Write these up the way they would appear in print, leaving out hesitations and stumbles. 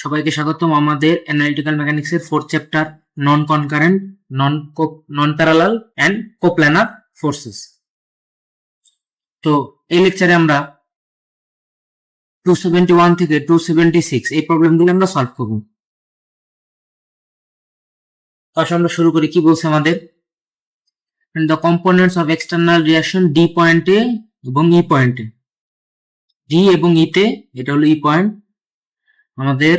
সবাইকে স্বাগতম আমাদের অ্যানালিটিক্যাল মেকানিক্সের 4th chapter non concurrent, non parallel and coplanar forces. তো এই লেকচারে আমরা 271 থেকে 276 এই প্রবলেমগুলো আমরা সলভ করব। তাহলে আমরা শুরু করি। কি বলছে আমাদের? The components of external reaction D পয়েন্টে এবং ই পয়েন্টে, ডি এবং ইতে, এটা হলো ই পয়েন্ট, আমাদের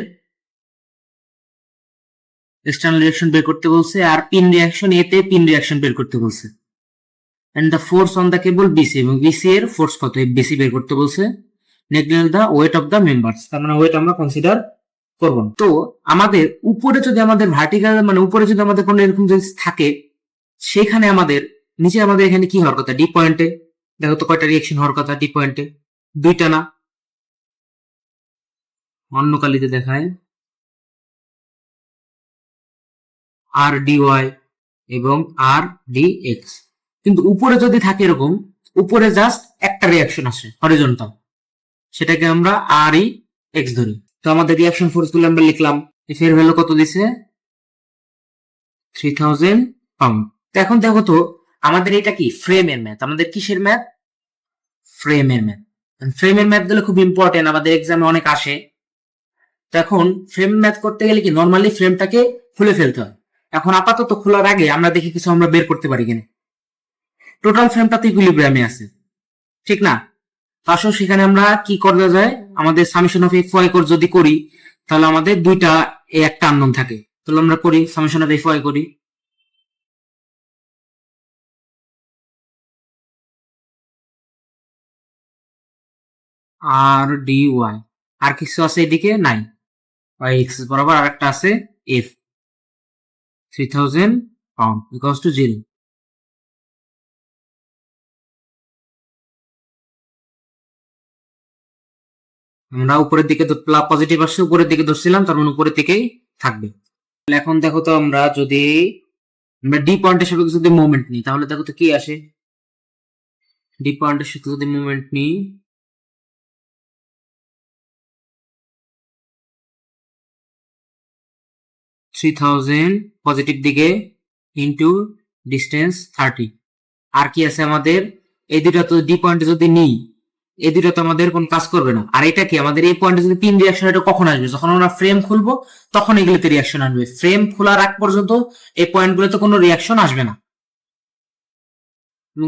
এক্সটার্নাল রিঅ্যাকশন বের করতে বলছে, আর পিন রিঅ্যাকশন এতে পিন রিঅ্যাকশন বের করতে বলছে। And the force on the cable BC, এবং বিসি এর ফোর্স কত বিসি বের করতে বলছে। Neglect the weight of the members, তার মানে ওয়েট আমরা কনসিডার করব না। তো আমাদের উপরে যদি আমাদের ভার্টিক্যাল মানে উপরে যদি আমাদের কোনো এরকম যদি থাকে, সেখানে আমাদের নিচে আমাদের এখানে কি হওয়ার কথা? ডি পয়েন্টে দেখো তো কয়টা রিঅ্যাকশন হওয়ার কথা ডি পয়েন্টে? দুইটা না? অন্য কালিতে দেখায় আর ডি ওয়াই এবং আর ডি এক্স, কিন্তু উপরে যদি থাকে এরকম, উপরে জাস্ট একটা রিঅ্যাকশন আসে হরিজন্টাল, সেটাকে আমরা আর ই এক্স ধরি। তো আমাদের রিঅ্যাকশন ফোর্স গুলো আমরা লিখলাম। এফ এর ভ্যালু কত দিছে? 3000 পাউন্ড। তো এখন দেখো তো আমাদের এটা কি ফ্রেমের ম্যাথ, আমাদের কিসের ম্যাথ? ফ্রেমের ম্যাথ। ফ্রেমের ম্যাথ গুলো খুব ইম্পর্টেন্ট, আমাদের এক্সামে অনেক আসে। তো এখন ফ্রেম ম্যাথ করতে গেলে কি নর্মালি ফ্রেমটাকে খুলে ফেলতে হয়। এখন আপাতত খোলার আগে আমরা দেখি কিছু আমরা বের করতে পারি কিনা। টোটাল ফ্রেমটা তো ইকুইলিব্রিয়ামে আছে, ঠিক না? আসলে সেখানে আমরা কি করা যায়, আমাদের সামেশন অফ এফ ওয়াই যদি করি, তাহলে আমাদের দুইটা একটা আননোন থাকে। তাহলে আমরা করি সামেশন অফ এফ ওয়াই করি। আর ডি ওয়াই, আর কিছু আছে এদিকে নাই, ওয়াই এক্সিস বরাবর আর একটা আছে এফ 3000 পাউন্ড ইকুয়ালস টু 0। আমরা উপরের দিকে পজিটিভ আসছে, উপরের দিকে ধরছিলাম, তার মানে উপরের দিকেই থাকবে। এখন দেখো তো আমরা যদি আমরা ডি পয়েন্টের সাপেক্ষে যদি মোমেন্ট নিই, তাহলে দেখো তো কি আসে। ডি পয়েন্টের সাথে যদি মোমেন্ট নিই, 3000 পজিটিভ দিকে ইন্টু ডিস্টেন্স 30। আর কি আছে আমাদের? এই দুটো তো ডি পয়েন্টে যদি নিই, এই দুটো তো আমাদের কোন কাজ করবে না। আর এটা কি আমাদের এই পয়েন্টে যদি পিন রিঅ্যাকশন, এটা কখন আসবে? যখন আমরা ফ্রেম খুলবো তখন এগুলোতে রিঅ্যাকশন আসবে। ফ্রেম খোলার আগ পর্যন্ত এই পয়েন্টগুলোতে কোনো রিঅ্যাকশন আসবে না।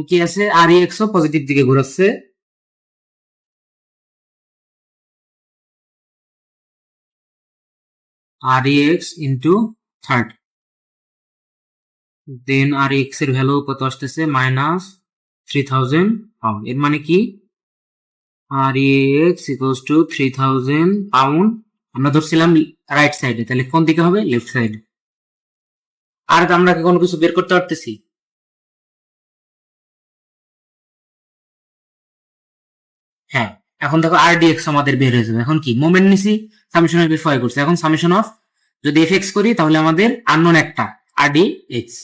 কি আছে? আর এক্স ও পজিটিভ দিকে ঘুরাচ্ছে, আর এক্স ইন্টু 30, দেন আর এক্স এর ভ্যালু কত আসতেছে? -3000 পাউন্ড। এর মানে কি আর এক্স ইকুয়ালস টু 3000 পাউন্ড আমরা ধরছিলাম রাইট সাইডে, তাহলে কোন দিকে হবে? লেফট সাইডে। আর আমরা কি কোনো কিছু বের করতে পারতেছি? হ্যাঁ, এখন দেখো আর ডি এক্স আমাদের বের হয়ে যাবে। এখন কি মোমেন্ট নিছি, সামেশন অফ এফ ওয়াই করছি, এখন সামেশন অফ যদি এফ এক্স করি তাহলে আমাদের আননোন একটা আর ডি এক্স।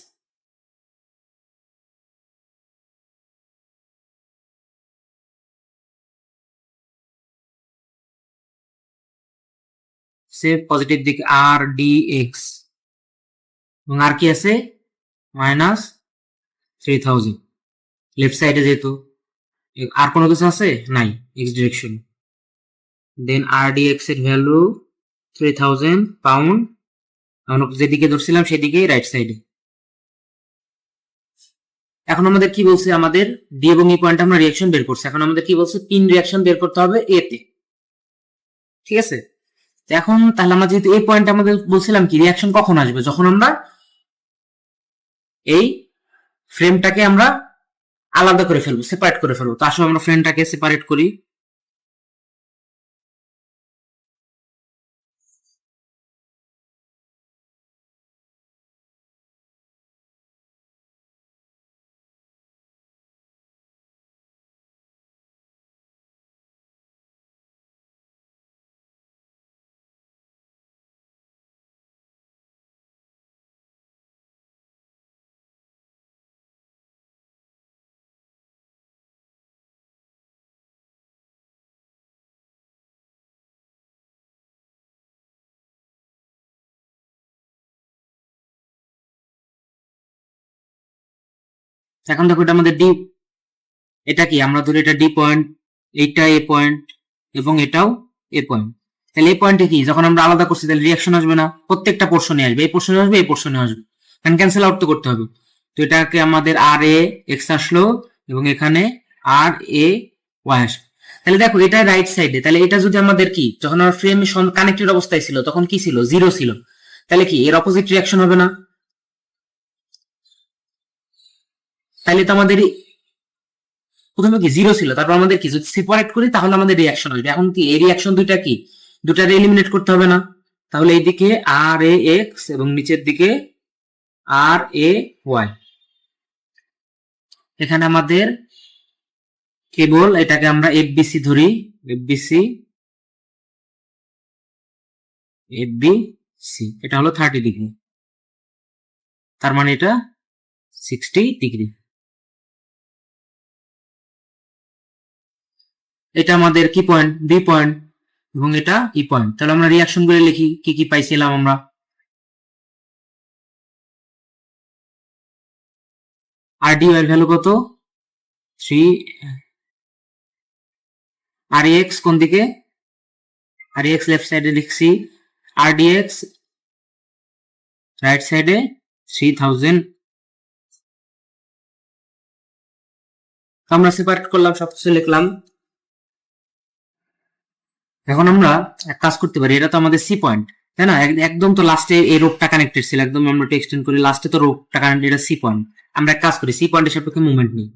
সে পজিটিভ দিকে আর ডি এক্স, এবং আর কি আছে? -3000 লেফট সাইডে যেহেতু। আর কোনো কিছু আছে? নাই, এক্স ডিরেকশন। দেন আর ডি এক্স এর ভ্যালু 3000 পাউন্ড, আমরা যেদিকে ধরছিলাম সেদিকেই রাইট সাইডে। এখন আমাদের কি বলছে? আমাদের ডি এবং ই পয়েন্ট আমরা রিঅ্যাকশন বের করছি। এখন আমাদের কি বলছে? পিন রিঅ্যাকশন বের করতে হবে এ তে, ঠিক আছে? এখন তাহলে আমরা যেহেতু এই পয়েন্ট আমাদের বলছিলাম কি রিঅ্যাকশন কখন আসবে? যখন আমরা এই ফ্রেমটাকে আমরা আলাদা করে ফেলবো, সেপারেট করে ফেলবো। তো আসলে আমরা ফ্রেমটাকে সেপারেট করি। এখন দেখো এটা আমাদের ডি, এটা কি আমরা ধরি এটা ডি পয়েন্ট, এইটা এ পয়েন্ট এবং এটাও এ পয়েন্ট। তাহলে এই পয়েন্টে কি যখন আমরা আলাদা করছি তাহলে রিয়াকশন আসবে না, প্রত্যেকটা পোর্শনে আসবে, এই পোর্শনে আসবে, এই পোর্শনে আসবে, কারণ ক্যান্সেল আউট তো করতে হবে। তো এটাকে আমাদের আর এ এক্স আসলো এবং এখানে আর এ ওয়াই আসবে। তাহলে দেখো এটা রাইট সাইডে, তাহলে এটা যদি আমাদের কি যখন আমার ফ্রেম কানেক্টেড অবস্থায় ছিল তখন কি ছিল, জিরো ছিল, তাহলে কি এর অপোজিট রিয়াকশন হবে না? তাহলে তো আমাদের প্রথমে কি জিরো ছিল, তারপর আমাদের কি যদি সেপারেট করি তাহলে আমাদের রিয়াকশন আসবে। এখন কি এই রিয়াকশন দুইটা কি দুটারে এলিমিনেট করতে হবে না? তাহলে এইদিকে আর এ এক্স এবং নিচের দিকে আর এ ওয়াই। এখানে আমাদের কেবল এটাকে আমরা এফবিসি ধরি, এফবিসি এফবিসি এটা হলো 30 ডিগ্রি, তার মানে এটা 60 ডিগ্রি। এটা আমাদের কি পয়েন্ট, বি পয়েন্ট, এবং এটা ই পয়েন্ট। তাহলে আমরা রিয়াকশন গুলো লিখি, কি কি পাইছিলাম আমরা। আর ডি এর ভ্যালু কত, 3, আর এক্স কোন দিকে, আর এক্স লেফট সাইডে লিখছি, আর ডি এক্স রাইট সাইডে 3000। আমরা সেপারেট করলাম, সবকিছু লিখলাম। এখন আমরা এক কাজ করতে পারি, এটা তো আমাদের সি পয়েন্ট তাই না, একদম তো লাস্টে এই রোপটা কানেক্টেড ছিল, একদম আমরা এক্সটেন্ড করি, লাস্টে তো রোপটা কানেক্টেড, এটা সি পয়েন্ট। আমরা এক কাজ করি, সি পয়েন্টের সাপেক্ষে মুভমেন্ট নিই।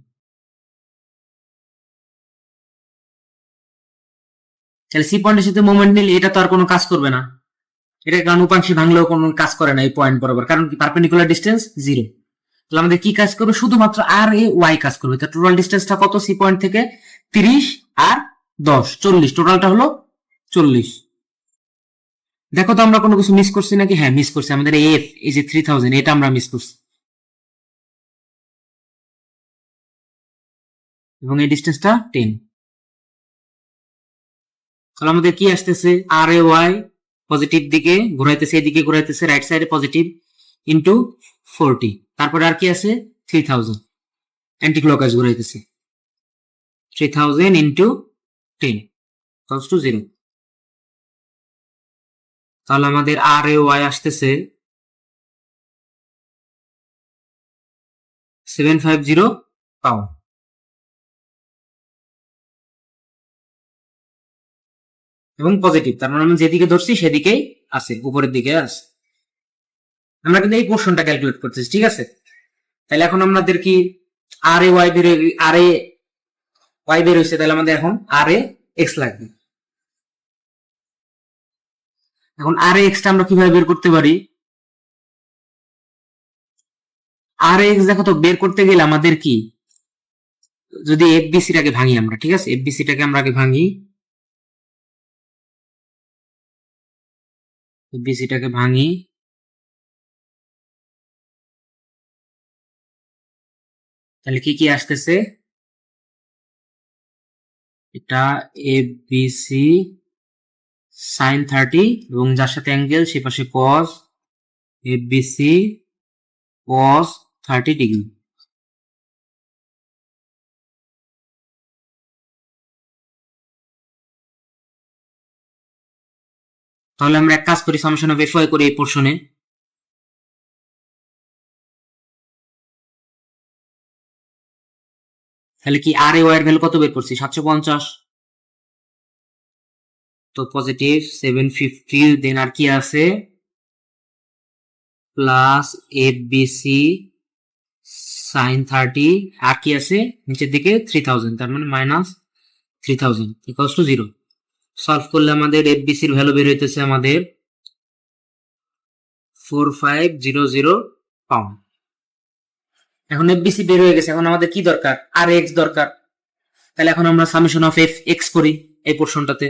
তাহলে সি পয়েন্টের সাথে মুভমেন্ট নিলে এটা তো আর কোনো কাজ করবে না, এটা কারণ উপাংশী ভাঙলেও কোনো কাজ করে না এই পয়েন্ট বরাবর, কারণ কি পারপেন্ডিকুলার ডিস্টেন্স জিরো। তাহলে আমাদের কি কাজ করবে, শুধুমাত্র আর এ ওয়াই কাজ করবে। তো টোটাল ডিস্টেন্সটা কত সি পয়েন্ট থেকে, 30 আর 10 40, টোটালটা হলো 40। দেখো তো আমরা কোনো কিছু মিস করছি নাকি, হ্যাঁ মিস করছি, আমাদের এফ এই যে 3000 এটা আমরা মিস করছি, এবং এই ডিস্টেন্সটা 10। তাহলে আমাদের কি আসতেছে, আর এ ওয়াই পজিটিভ দিকে ঘুরাইতেছে, এদিকে ঘুরাইতেছে, রাইট সাইডে পজিটিভ ইন্টু 40, তারপরে আর কি আছে 3000 অ্যান্টি ক্লকওয়াইজ ঘুরাইতেছে, 3000 ইন্টু 10 ইকুয়ালস টু 0। তাহলে আমাদের আর এ ওয়াই আসতেছে 750 পাউন্ড। এবং পজিটিভ, তার মানে আমি যেদিকে ধরছি সেদিকেই আছে, উপরের দিকে আছে। আমরা কিন্তু এই পোর্শনটা ক্যালকুলেট করতেছি, ঠিক আছে। তাহলে এখন আমাদের কি আর এ ওয়াই বের, আর এ ওয়াই বের হয়েছে, তাহলে আমাদের এখন আর এ এক্স লাগবে। এখন আর এ এক্সটা আমরা কিভাবে বের করতে পারি, আর এক্স দেখো তো বের করতে গেলে আমাদের কি, যদি এফবিসিটাকে ভাঙি আমরা, ঠিক আছে, এফবিসিটাকে আমরা আগে ভাঙি, এফবিসিটাকে ভাঙি, তাহলে কি কি আসতেছে, এটা এফবিসি সাইন 30 এবং যার সাথে অ্যাঙ্গেল সে পাশে কস, এফবিসি কস 30 ডিগ্রি। তাহলে আমরা এক কাজ করি, সামেশন অফ এফ ওয়াই করি এই পোর্শনে। তাহলে কি আর এ ওয়াই এর ভ্যালু কত বের করছি, 750। তো পজিটিভ 750, দেন আর কি আছে প্লাস এফবিসি সাইন 30, আর কি আছে নিচের দিকে 3000, তার মানে মাইনাস 3000 ইকুয়ালস টু 0। সলভ করলে আমাদের এফবিসির ভ্যালু বের হইতেছে আমাদের 4500 পাউন্ড। এখন এফবিসি বের হয়ে গেছে, এখন আমাদের কি দরকার, আর এক্স দরকার। তাহলে এখন আমরা সামেশন অফ এফ এক্স করি এই পোর্শনটাতে।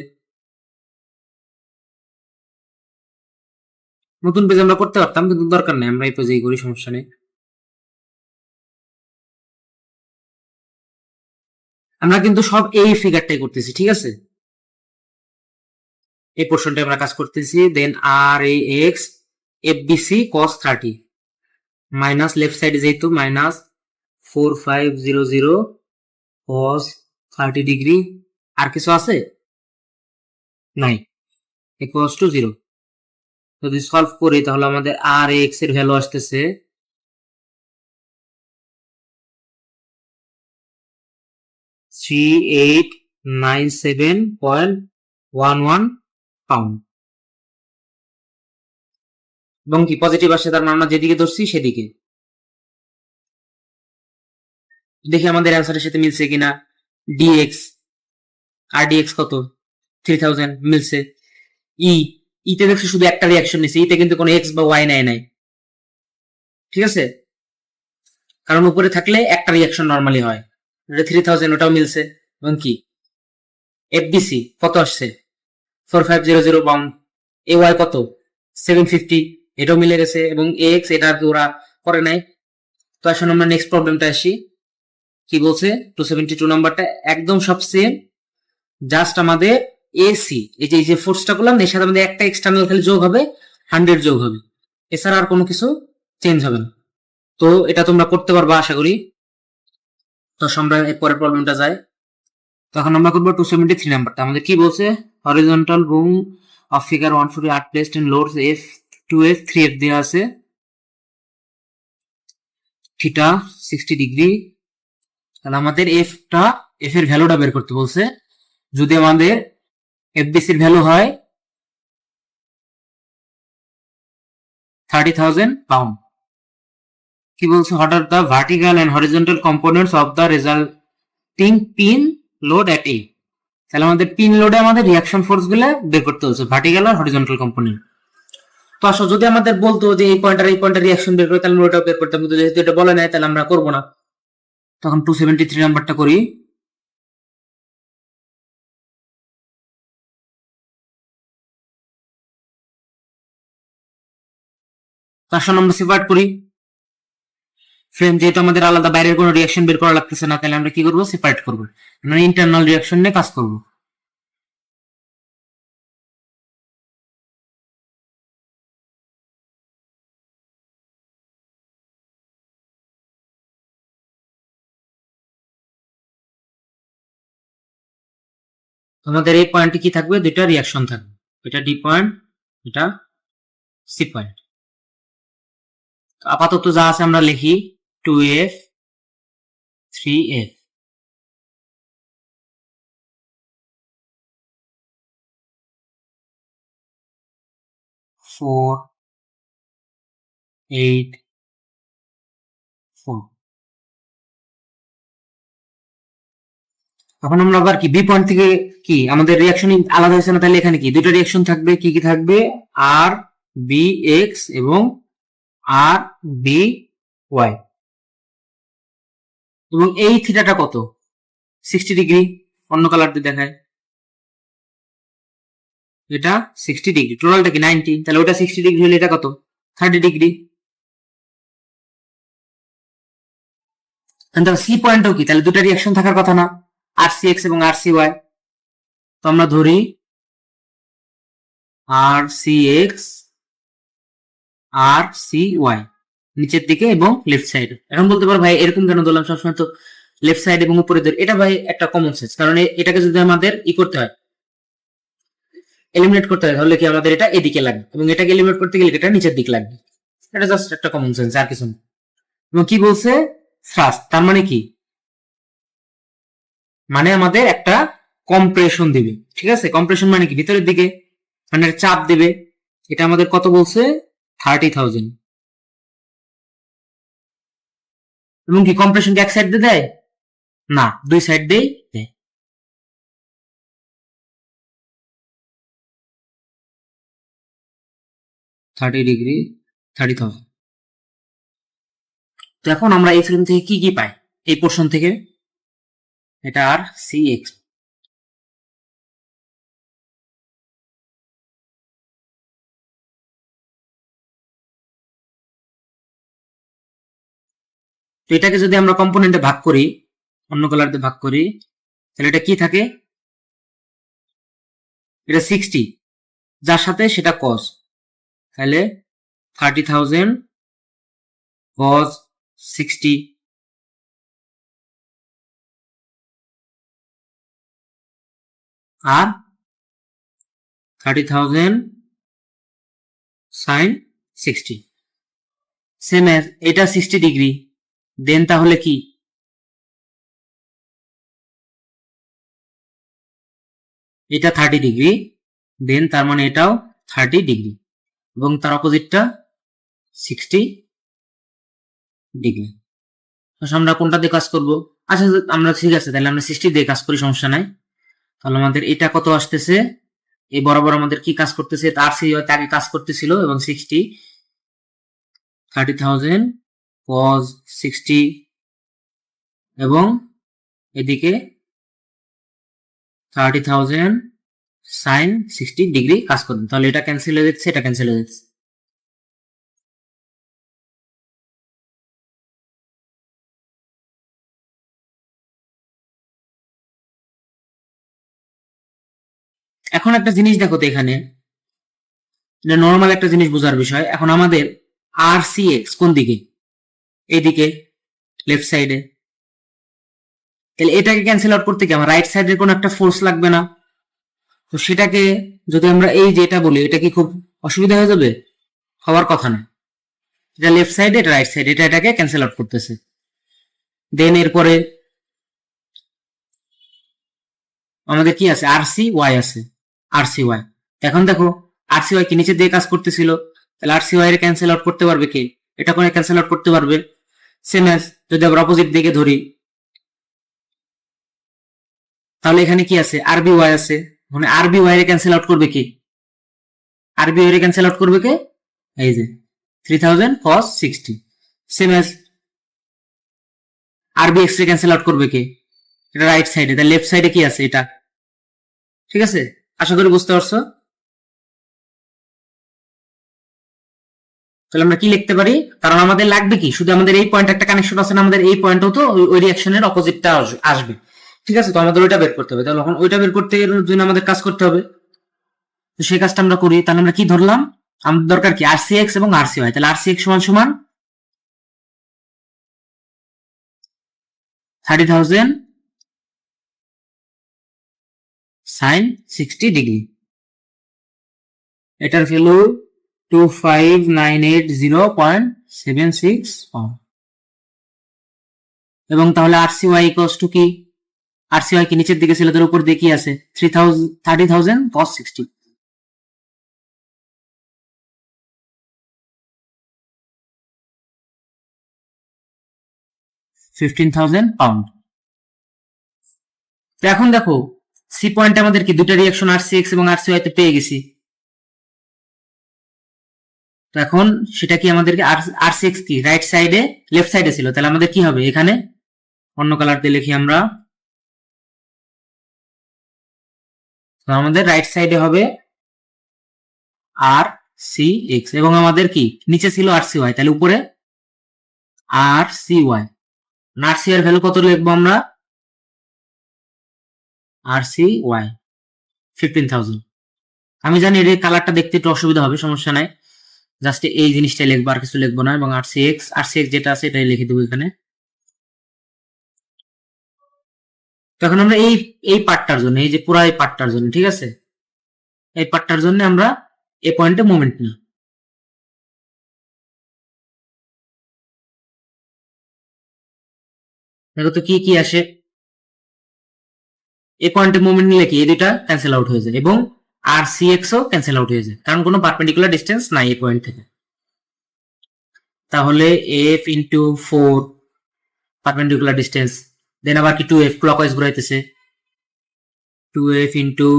নতুন পেজ আমরা করতে পারতাম, কিন্তু দরকার নেই, আমরা এই পেজেই করি, সমস্যা নেই। আমরা কিন্তু সব এই ফিগারটাই করতেছি, ঠিক আছে, এই পোর্শনটা আমরা কাজ করতেছি। দেন আর এ এক্স এফবিসি কস 30 মাইনাস লেফট সাইডে যেহেতু মাইনাস 4500 cos 30 ডিগ্রি, আর কিছু আছে? নাই, ইকুয়ালস টু 0। যদি সলভ করি তাহলে আমাদের আর এক্স এর ভ্যালু আসতেছে 3897.11 পাউন্ড। এবং কি পজিটিভ আসে, তার মানে আমরা যেদিকে ধরছি সেদিকে। দেখি আমাদের অ্যান্সারের সাথে মিলছে কিনা। ডিএক্স আর ডিএক্স কত? 3000 মিলছে। ইতে দেখছি শুধু একটা রিয়াকশন নিছে, ইতে কিন্তু কোনো এক্স বা ওয়াই নাই। ঠিক আছে, কারণ উপরে থাকলে একটা রিয়াকশন নরমালি হয়। 3000 ওটাও মিলছে। এবং কি এফবিসি কত আসছে? 4500 পাউন্ড। এ ওয়াই কত? 750, এটাও মিলে গেছে। এবং এক্স এটা ওরা করে নাই। তো এখন আমরা নেক্সট প্রবলেমটা আসি। কি বলছে? 272 নাম্বারটা একদম সব সেম, জাস্ট আমাদের এসি এই যে ফোর্সটা করলাম এর সাথে আমাদের একটা এক্সটার্নাল খালি যোগ হবে, 100 যোগ হবে, এছাড়া আর কোনো কিছু চেঞ্জ হবে না। তো এটা তোমরা করতে পারবা আশা করি। তো আমরা পরের প্রবলেমটা যাই। তো এখন আমরা করবো 273 নাম্বারটা। আমাদের কি বলছে? Horizontal broom of figure 148 placed in loads F 2f 3f দেওয়া আছে, থিটা 60 ডিগ্রি। তাহলে আমাদের এফ এর ভ্যালুটা বের করতে বলছে। যদি আমাদের এফবিসির ভ্যালু হয় 30,000 পাউন্ড। কি বলছে? What are the vertical and horizontal components of the resulting pin load at A. তাহলে আমাদের পিন লোডে আমাদের রিয়াকশন ফোর্স গুলো বের করতে হচ্ছে, ভার্টিক্যাল আর হরিজন্টাল কম্পোনেন্ট। তো আসলে যদি আমাদের বলতো যে এই পয়েন্টার রিয়াকশন বের করে, তাহলে আমরা ওটাও বের করতাম, কিন্তু যেহেতু এটা বলে নাই তাহলে আমরা করবো না। তখন 273 নাম্বারটা করি। তার সাথে আমরা সেপারেট করি ফ্রেম, যেহেতু আমাদের আলাদা বাইরের কোনো রিয়াকশন বের করা লাগতেছে না, তাহলে আমরা কি করবো? সেপারেট করবো, মানে ইন্টারনাল রিয়াকশন নিয়ে কাজ করবো। আমাদের এই পয়েন্টে কি থাকবে? দুইটা রিয়াকশন থাকবে, এটা ডি পয়েন্ট, এটা সি পয়েন্ট। আপাতত যা আছে আমরা লিখি 2f 3f। ফোর 8 4। এখন আমরা আবার কি বি পয়েন্ট থেকে কি আমাদের রিয়াকশন আলাদা হয়েছে না? তাহলে এখানে কি দুটো রিয়াকশন থাকবে, কি কি থাকবে? আর বি এক্স এবং আর বি ওয়াই। এবং এই থিটাটা কত? 60 ডিগ্রি। অন্য কালার দিয়ে দেখায়, এটা 60 ডিগ্রি, টোটালটা কি 90। তাহলে ওটা 60 ডিগ্রি হলে এটা কত? 30 ডিগ্রি। সি পয়েন্টও কি? তাহলে দুটো রিয়াকশন থাকার কথা না? আর সি এক্স এবং আর সি ওয়াই। তো আমরা ধরি আর সি এক্স আর সি ওয়াই নিচের দিকে এবং লেফট সাইডে। এখন বলতে পারো ভাই এরকম কেন ধরলাম? সবসময় তো লেফট সাইড এবং উপরে ধরে। এটা ভাই একটা কমন সেন্স, কারণ এটাকে যদি আমাদের করতে হয়, এলিমিনেট করতে হয়, তাহলে কি আমাদের এটা এদিকে লাগবে, এবং এটাকে এলিমিনেট করতে গেলে এটা নিচের দিকে লাগবে। এটা জাস্ট একটা কমন সেন্স, আর কিছু না। এবং কি বলছে? থ্রাস্ট, তার মানে কি? মানে আমাদের একটা কম্প্রেশন দিবে। ঠিক আছে, কম্প্রেশন মানে কি? ভিতরের দিকে মানে চাপ দেবে। এটা আমাদের কত বলছে? 30,000। এবং কি কম্প্রেশন কি এক সাইড দিয়ে দেয়? না, দুই সাইড দিয়েই দেয়। Thirty degree 30,000। তো এখন আমরা এই ফিল্ম থেকে কি কি পাই? এই পোর্শন থেকে এটা আর সি এক্স। তো এটাকে যদি আমরা কম্পোনেন্টে ভাগ করি, অন্য কালার দিয়ে ভাগ করি, তাহলে এটা কি থাকে? এটা 60, যার সাথে সেটা কস, তাহলে 30,000 cos 60 আর 30,000 sin 60 সেম অ্যাজ এটা 60 ডিগ্রি, দেন তাহলে কি এটা 30 ডিগ্রি, দেন তার মানে এটাও 30 ডিগ্রি এবং তার অপোজিটটা 60 ডিগ্রি। আমরা কোনটা দিয়ে কাজ করব? আচ্ছা আমরা ঠিক আছে, তাহলে আমরা 60 দিয়ে কাজ করি, সমস্যা নাই। তাহলে আমাদের এটা কত আসতেছে, এই বরাবর আমাদের কি কাজ করতেছে, তার সি আগে কাজ করতেছিল এবং 60 30,000 cos 60 এবং এদিকে 30,000 sin 60 ডিগ্রি কাজ করবে। তাহলে এটা ক্যান্সেল হয়ে যাচ্ছে, এটা ক্যান্সেল হয়ে যাচ্ছে। এখন একটা জিনিস দেখো তো, এখানে নর্মাল একটা জিনিস বোঝার বিষয়। এখন আমাদের আর সি এক্স কোন দিকে? এইদিকে, লেফট সাইডে। তাহলে এটাকে ক্যান্সেল আউট করতে কি আমার রাইট সাইডের কোনো একটা ফোর্স লাগবে না? তো সেটাকে যদি আমরা এই যেটা বলি, এটা কি খুব অসুবিধা হয়ে যাবে? হওয়ার কথা না। এটা লেফট সাইডে, এটা রাইট সাইডে, এটা এটাকে ক্যান্সেল আউট করতেছে। দেন এরপরে আমাদের কি আছে? আর সি ওয়াই আছে, আর সি ওয়াই। এখন দেখো আর সি ওয়াই কি নিচে দিয়ে কাজ করতেছিল, তাহলে আর সি ওয়াই এর ক্যান্সেল আউট করতে পারবে কে? এটা কোনো ক্যান্সেল আউট করতে পারবে। সেম অ্যাজ যদি আমরা অপোজিট দিকে ধরি, তাহলে এখানে কি আছে? আরবি ওয়াই আছে, মানে আরবি ওয়াই এর ক্যান্সেল আউট করবে কি? আরবি ওয়াই এর ক্যান্সেল আউট করবে কে? এই যে 3000 cos 60। সেম অ্যাজ আরবি এক্স এর ক্যান্সেল আউট করবে কে? এটা রাইট সাইডে, তাহলে লেফট সাইডে কি আছে? এটা। ঠিক আছে, আশা করি বুঝতে পারছো। তাহলে আমরা কি লিখতে পারি? কারণ আমাদের লাগবে কি, শুধু আমাদের এই পয়েন্ট একটা কানেকশন আছে না, আমাদের এই পয়েন্টও তো ওই রিঅ্যাকশনের অপোজিটটা আসবে। ঠিক আছে, তো আমাদের ওইটা বের করতে হবে। তাহলে এখন ওইটা বের করতে জন্য আমাদের কাজ করতে হবে। তো সেই কাজটা আমরা করি। তাহলে আমরা কি ধরলাম? আমাদের দরকার কি? আর সি এক্স এবং আর সি ওয়াই। তাহলে আর সি এক্স সমান সমান 30,000 সাইন 60 ডিগ্রি। এটার ভ্যালু 25980.76 পাউন্ড। এবং তাহলে আর সি ওয়াই ইকুয়ালস টু কি? আর সি ওয়াই কি নিচের দিকে ছিল, তার উপর দিয়ে কি আছে? 30,000 cos 60। 15,000 পাউন্ড। তো এখন দেখো সি পয়েন্ট আমাদের কি দুটা রিঅ্যাকশন আর সি এক্স এবং আর সি ওয়াই তে পেয়ে গেছি। তো এখন সেটা কি আমাদেরকে আর সি এক্স কি রাইট সাইডে, লেফট সাইডে ছিল, তাহলে আমাদের কি হবে? এখানে অন্য কালার দিয়ে লিখি আমরা। তো আমাদের রাইট সাইডে হবে আর সি এক্স এবং আমাদের কি নিচে ছিল আর সি ওয়াই, তাহলে উপরে আর সি ওয়াই। আর সি এর ভ্যালু কত লিখবো আমরা? আর সি ওয়াই 15,000। আমি জানি এর কালারটা দেখতে একটু অসুবিধা হবে, সমস্যা নাই, জাস্ট এই জিনিসটাই লিখবো, আর কিছু লিখবো না। এবং আর সি এক্স যেটা আছে এটাই লিখে দেবো এখানে। তো এখন আমরা এই পার্টটার জন্য, এই যে পুরো এই পার্টটার জন্য, ঠিক আছে, এই পার্টটার জন্য আমরা এই পয়েন্টে মোমেন্ট নিই। দেখো তো কি কি আসে। এই পয়েন্টে মোমেন্ট নিলে কি এই দুইটা ক্যান্সেল আউট হয়ে যায় এবং আর সি এক্সও ক্যান্সেল আউট হয়ে যায়, কারণ কোনো পারপেন্ডিকুলার ডিস্টেন্স নাই এই পয়েন্ট থেকে। তাহলে F into 4 perpendicular distance, then আবার কি 2f ক্লকওয়াইজ ঘুরাইতেছে, 2f into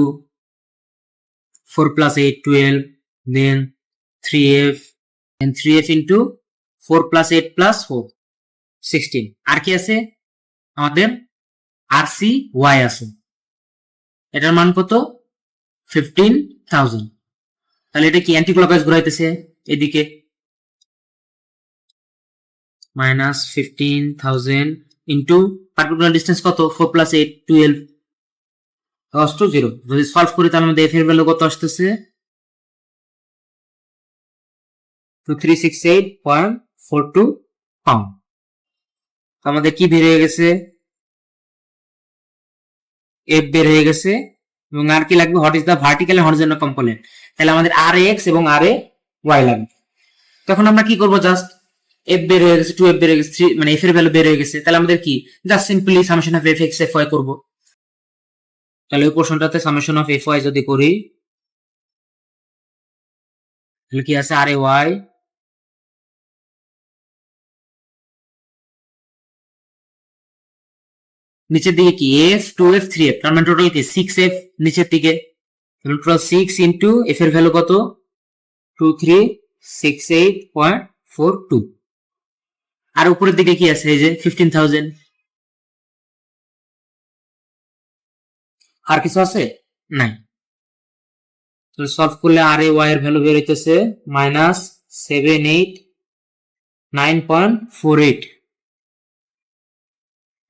4 plus 8 12, then 3f, and 3f into 4 plus 8 plus 4 16। আর কি আছে আমাদের? আর সি ওয়াই আছে, এটার মান কত? 15,000। তাহলে এটা কি অ্যান্টি ক্লকওয়াইজ ঘুরাইতেছে এদিকে, মাইনাস 15,000 ইন্টু পার্টিকুলার ডিস্টেন্স কত? 4 plus 8 12 টু 0। যদি সলভ করি তাহলে আমাদের এফ এর ভ্যালু কত আসতেছে? তো 368.42 পাউন্ড। আমাদের কি বের হয়ে গেছে? এফ বের হয়ে গেছে এবং আর কি লাগবে, what is the vertical and horizontal component. তাহলে আমাদের আর এ এক্স এবং আর এ ওয়াই লাগবে। তখন আমরা কি করব, জাস্ট এফ বের হয়ে গেছে, 2f বের হয়ে গেছে, 3 মানে এফ এর ভ্যালু বের হয়ে গেছে, তাহলে আমাদের কি just simply summation of F X F Y করব। তাহলে ওই পোর্শনটাতে সামেশন অফ এফ ওয়াই যদি করি তাহলে কি আছে, আর এ ওয়াই নিচের দিকে কি এফ 2f 3f, তার মানে টোটাল কি 6f নিচের দিকে, টোটাল 6 ইন্টু এফ এর ভ্যালু কত 2368.42, আর উপরের দিকে কি আছে এই যে 15,000। আর কিছু আছে নাই। সলভ করলে আর এ ওয়াই এর ভ্যালু বের হইতেছে -789.48,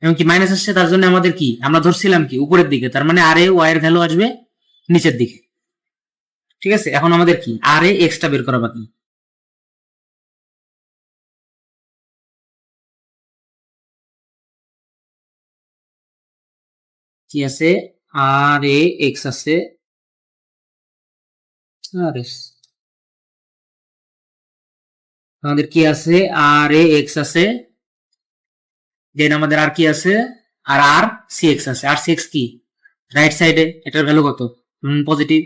এবং কি মাইনাস আসছে, তার জন্য আমাদের কি আমরা ধরছিলাম কি উপরের দিকে, তার মানে আর এ ওয়াই এর ভ্যালু আসবে নিচের দিকে। ঠিক আছে, এখন আমাদের কি আর এ এক্সটা বের করা বাকি। কি আছে, আর এ এক্স আছে, আমাদের কি আছে আর এ এক্স আছে, দেন আমাদের আর কি আছে, আর আর সি এক্স আছে। আর সি এক্স কি রাইট সাইডে, এটার ভ্যালু কত পজিটিভ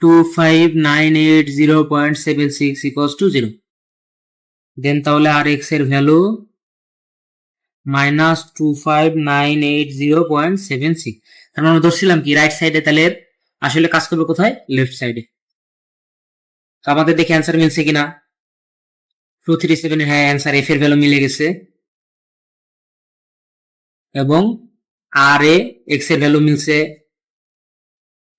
25,980.76 ইকুয়ালস টু 0। দেন তাহলে আর এক্স এর ভ্যালু -25,980.76, তার মানে ধরছিলাম কি রাইট সাইডে, তাহলে আসলে কাজ করবে কোথায়, লেফট সাইডে। তো আমাদের দেখে অ্যান্সার মিলছে কিনা, 237, হ্যাঁ অ্যান্সার এফ এর ভ্যালু মিলে গেছে, এবং আর এ এক্স এর ভ্যালু মিলছে,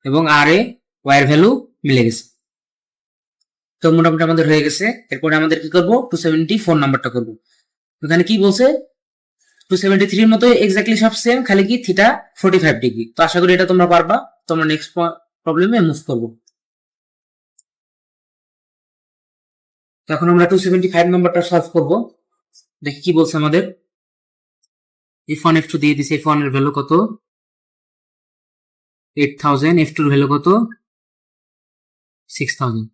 এবং আর এ ওয়াই এর ভ্যালু মিলে গেছে। তো মোটামুটি আমাদের হয়ে গেছে। এরপরে আমাদের কি করবো, 274 নাম্বারটা করবো। এখানে কি বলছে, 273 এর মতো এক্স্যাক্টলি সব সেম, খালি কি থিটা 45 ডিগ্রি। তো আশা করি এটা তোমরা পারবা। তোমরা নেক্সট প্রবলেমে মুভ করবো। তো এখন আমরা 275 নাম্বারটা সলভ করবো। দেখি কি বলছে আমাদের। f1 f2 দিয়ে দিছে, f1 এর ভ্যালু কত 8000, f2 এর ভ্যালু কত 6000।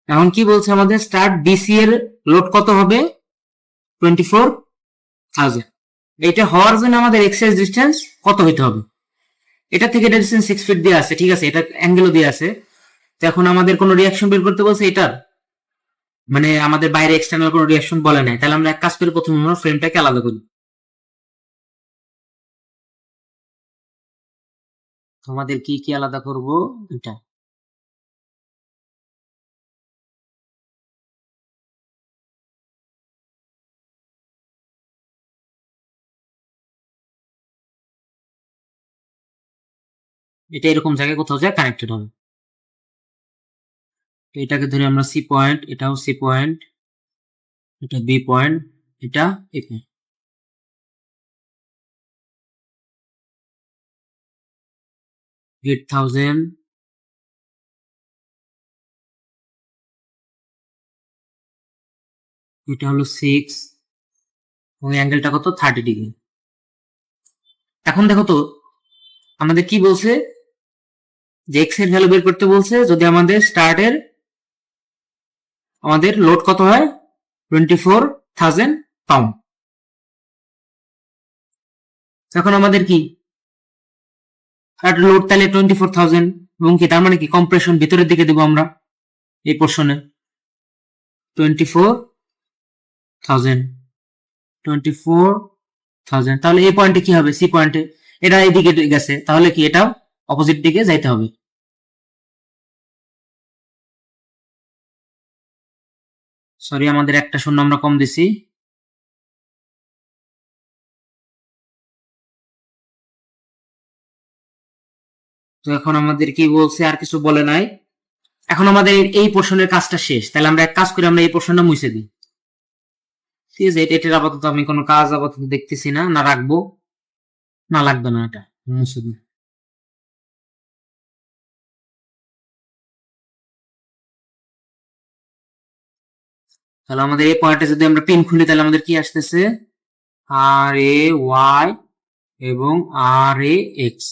এখন কি বলছে আমাদের, স্টার্ট বিসি এর লোড কত হবে 24,000। এটা হওয়ার জন্য আমাদের এক্সেস ডিস্টেন্স কত হইতে হবে, এটা থেকে এটা ডিস্টেন্স 6 ফিট দিয়ে আছে, ঠিক আছে, এটা অ্যাঙ্গেলও দিয়ে আছে। তো এখন আমাদের কোনো রিয়াকশন বের করতে বলছে, এটার মানে আমাদের বাইরে এক্সটার্নাল কোনো রিয়াকশন বলে নাই। তাহলে আমরা এক কাজ করি, প্রথমে আমরা ফ্রেমটাকে আলাদা করি। আমাদের কি কি আলাদা করব, এটা এটা এরকম জায়গায় কোথাও যায় কানেক্টেড হবে। এটাকে ধরে আমরা সি পয়েন্ট, এটাও সি পয়েন্ট, এটা বি পয়েন্ট, এটা এ পয়েন্ট। 8000, এটা হলো 6, এবং অ্যাঙ্গেলটা কত 30 ডিগ্রি। এখন দেখো তো আমাদের কি বলছে, যে এক্স এর ভ্যালু বের করতে বলছে যদি আমাদের স্টার্টের আমাদের লোড কত হয় 24,000 পাউন্ড। এখন আমাদের কি লোড তাহলে 24,000, এবং কি তার মানে কি কম্প্রেশন ভিতরের দিকে দেবো আমরা এই পোর্শনে 24,000, তাহলে এই পয়েন্টে কি হবে, সি পয়েন্টে এটা এইদিকে গেছে, তাহলে কি এটাও অপোজিট দিকে যাইতে হবে। সরি, আমাদের একটা শূন্য আমরা কম দিছি। তো এখন আমাদের কি বলছে, আর কিছু বলে নাই। এখন আমাদের এই পোর্শনের কাজটা শেষ, তাহলে আমরা এক কাজ করি, আমরা এই পোর্শনটা মুছে দিই। ঠিক আছে, এটার আপাতত আমি কোনো কাজ আপাতত দেখতেছি না, না রাখবো, না লাগবে না, এটা মুছে দিই। তাহলে আমাদের এই পয়েন্টে যদি আমরা পিন খুলি তাহলে আমাদের কি আসতেছে, আর এ ওয়াই এবং আর এ এক্স।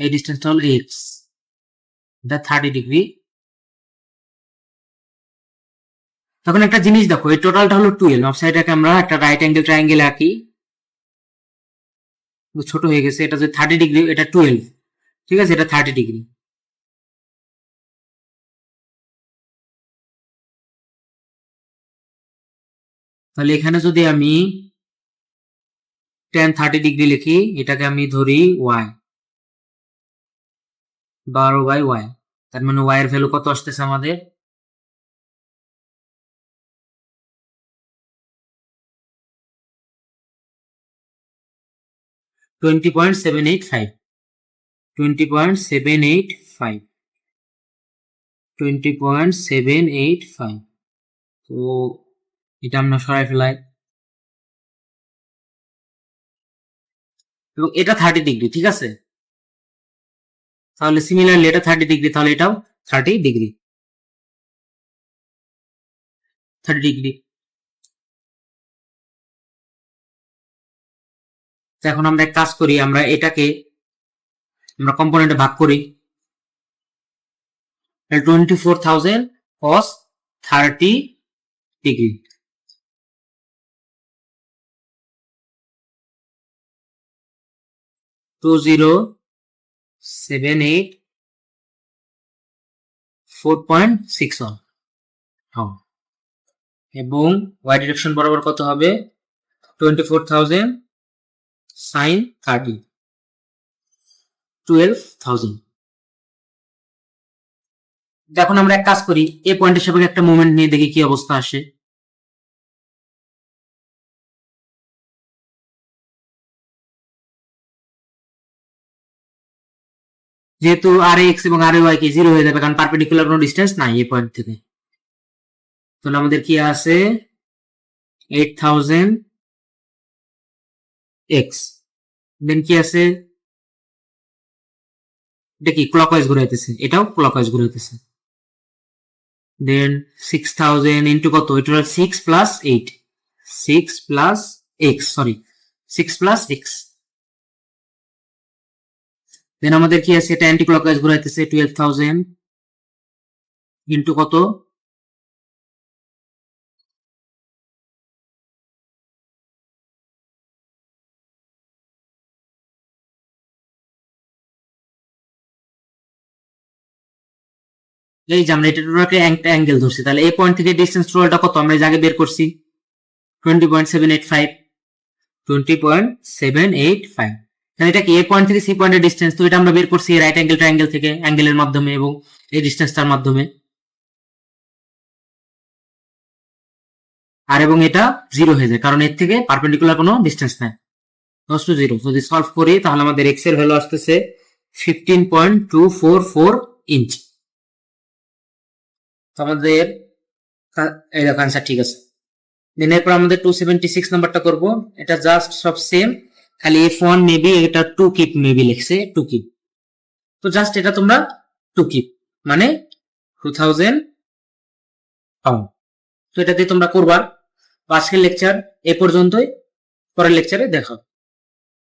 এই ডিস্টেন্সটা হলো এক্স, এটা 30 ডিগ্রি। তখন একটা জিনিস দেখো, এই টোটালটা হলো 12, অফ সাইডটাকে আমরা একটা রাইট অ্যাঙ্গেল ট্রায়াঙ্গেল আঁকি, ছোট হয়ে গেছে, এটা যে 30 ডিগ্রি, এটা 12, ঠিক আছে, এটা 30 ডিগ্রি। তাহলে এখানে যদি আমি tan 30 ডিগ্রি লিখি, এটাকে আমি ধরি ওয়াই, 12/y, তার মানে ওয়াই এর ভ্যালু কত আসতেছে আমাদের, 20.785, 20.785, 20.785। তো এটা আমরা সরাই ফেলাই, এবং এটা 30 ডিগ্রি, ঠিক আছে। তাহলে সিমিলারলি এটা 30 ডিগ্রি, তাহলে এটাও 30 ডিগ্রি, 30 ডিগ্রি। তো এখন আমরা এক কাজ করি, আমরা এটাকে আমরা কম্পোনেন্টে ভাগ করি, 24,000 cos 30 ডিগ্রি, 2078 4.61 এবং y ডিরেকশন বরাবর কত হবে, 24,000 sin 30, 12,000। এখন আমরা এক কাজ করি, এ পয়েন্টের সাপেক্ষে একটা মোমেন্ট নিয়ে দেখি কি অবস্থা আসে। যেহেতু আর এক্স এবং আর ওয়াই কি জিরো হয়ে যাবে, কারণ পারপেন্ডিকুলার কোনো ডিস্টেন্স নাই এই পয়েন্ট থেকে। তাহলে আমাদের কি আছে, 8,000 এক্স, দেন কি আছে, এটা কি ক্লকওয়াইজ ঘুরাইতেছে, এটাও ক্লকওয়াইজ ঘুরাইতেছে, দেন 6,000 ইন্টু কত, এটা হলো 6 plus 8, 6 plus X, sorry 6 plus X. Then আমাদের কি আছে, এটা অ্যান্টি ক্লকওয়াইজ ঘুরাইতেছে, 12,000 ইন্টু কত, এই যে আমরা এটা টোটালকে একটা অ্যাঙ্গেল ধরছি, তাহলে এই পয়েন্ট থেকে ডিসটেন্স টোটালটা কত আমরা এই জায়গায় বের করছি, 20.785, 20.785। তাহলে এটা কি এ পয়েন্ট থেকে সি পয়েন্টের ডিস্টেন্স, তো এটা আমরা বের করছি রাইট অ্যাঙ্গেল ট্রায়াঙ্গেল থেকে, অ্যাঙ্গেলের মাধ্যমে এবং এই ডিস্টেন্সটার মাধ্যমে, আর এবং এটা জিরো হয়ে যায় কারণ এর থেকে পারপেন্ডিকুলার কোনো ডিস্টেন্স নাই, নট টু জিরো। যদি সলভ করি তাহলে আমাদের এক্স এর ভ্যালু আসতেছে 15.244 ইঞ্চ। তো আমাদের এই দেখো আনসার ঠিক আছে। দেন এরপর আমাদের 276 নাম্বারটা করব, এটা জাস্ট সব সেম, খালি f1 মেবি এটা 2 কিপ মেবি লিখছে 2 কিপ, তো জাস্ট এটা তোমরা 2 কিপ মানে 2000 পাউন্ড। তো এটা দিয়ে তোমরা করবা। আজকের লেকচার এ পর্যন্তই, পরের লেকচারে দেখা।